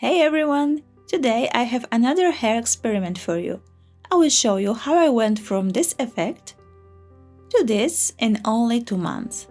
Hey everyone! Today I have another hair experiment for you. I will show you how I went from this effect to this in only 2 months.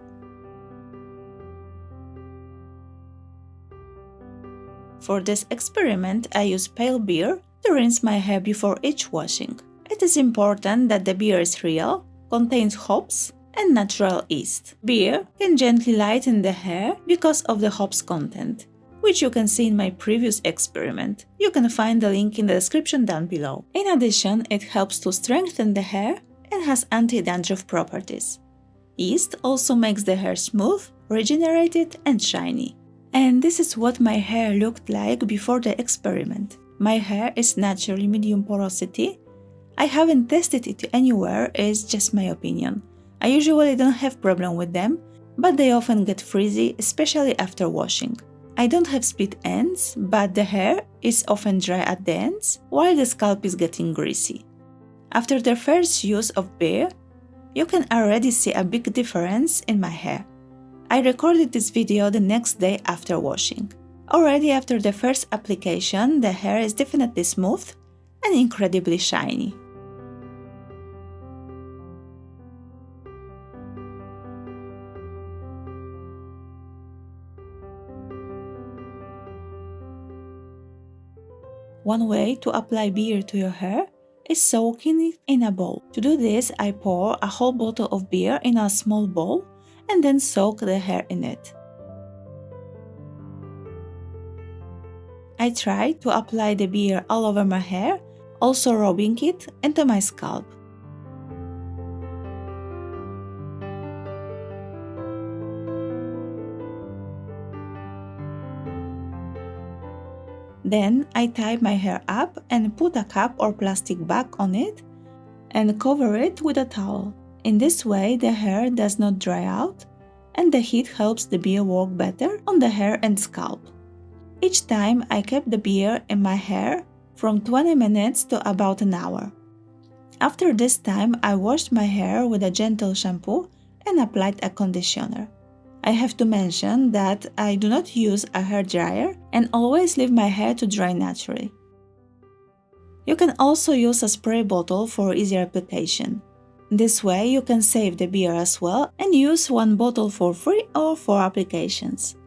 For this experiment, I use pale beer to rinse my hair before each washing. It is important that the beer is real, contains hops and natural yeast. Beer can gently lighten the hair because of the hops content, which you can see in my previous experiment. You can find the link in the description down below. In addition, it helps to strengthen the hair and has anti-dandruff properties. Yeast also makes the hair smooth, regenerated and shiny. And this is what my hair looked like before the experiment. My hair is naturally medium porosity. I haven't tested it anywhere, it's just my opinion. I usually don't have problem with them, but they often get frizzy, especially after washing. I don't have split ends, but the hair is often dry at the ends, while the scalp is getting greasy. After the first use of beer, you can already see a big difference in my hair. I recorded this video the next day after washing. Already after the first application, the hair is definitely smooth and incredibly shiny. One way to apply beer to your hair is soaking it in a bowl. To do this, I pour a whole bottle of beer in a small bowl and then soak the hair in it. I try to apply the beer all over my hair, also rubbing it into my scalp. Then I tie my hair up and put a cap or plastic bag on it and cover it with a towel. In this way, the hair does not dry out and the heat helps the beer work better on the hair and scalp. Each time I kept the beer in my hair from 20 minutes to about an hour. After this time, I washed my hair with a gentle shampoo and applied a conditioner. I have to mention that I do not use a hair dryer and always leave my hair to dry naturally. You can also use a spray bottle for easier application. This way you can save the beer as well and use one bottle for 3 or 4 applications.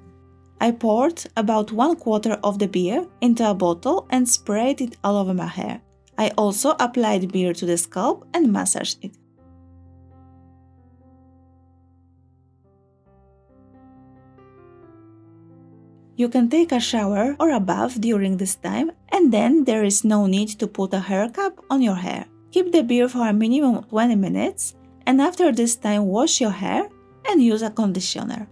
I poured about 1/4 of the beer into a bottle and sprayed it all over my hair. I also applied beer to the scalp and massaged it. You can take a shower or a bath during this time, and then there is no need to put a hair cap on your hair. Keep the beer for a minimum of 20 minutes, and after this time wash your hair and use a conditioner.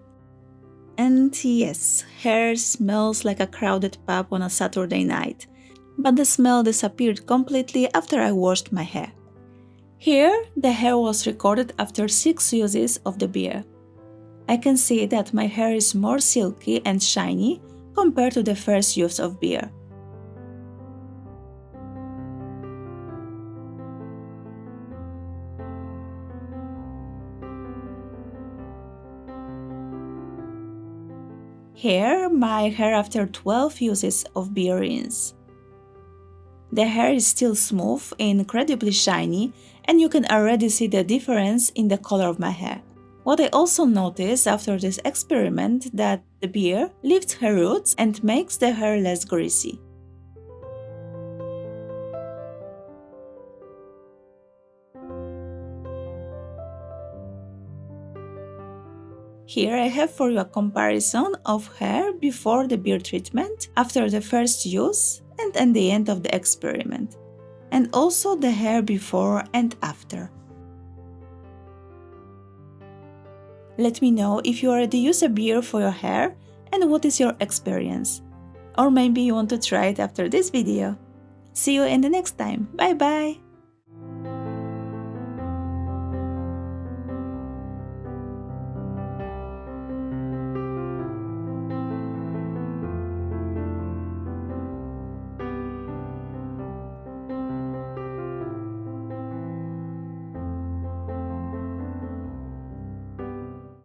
And yes, hair smells like a crowded pub on a Saturday night, but the smell disappeared completely after I washed my hair. Here, the hair was recorded after 6 uses of the beer. I can see that my hair is more silky and shiny compared to the first use of beer. Here, my hair after 12 uses of beer rinse. The hair is still smooth and incredibly shiny, and you can already see the difference in the color of my hair. What I also noticed after this experiment that the beer lifts hair roots and makes the hair less greasy. Here I have for you a comparison of hair before the beer treatment, after the first use and at the end of the experiment, and also the hair before and after. Let me know if you already use a beer for your hair and what is your experience. Or maybe you want to try it after this video. See you in the next time. Bye bye!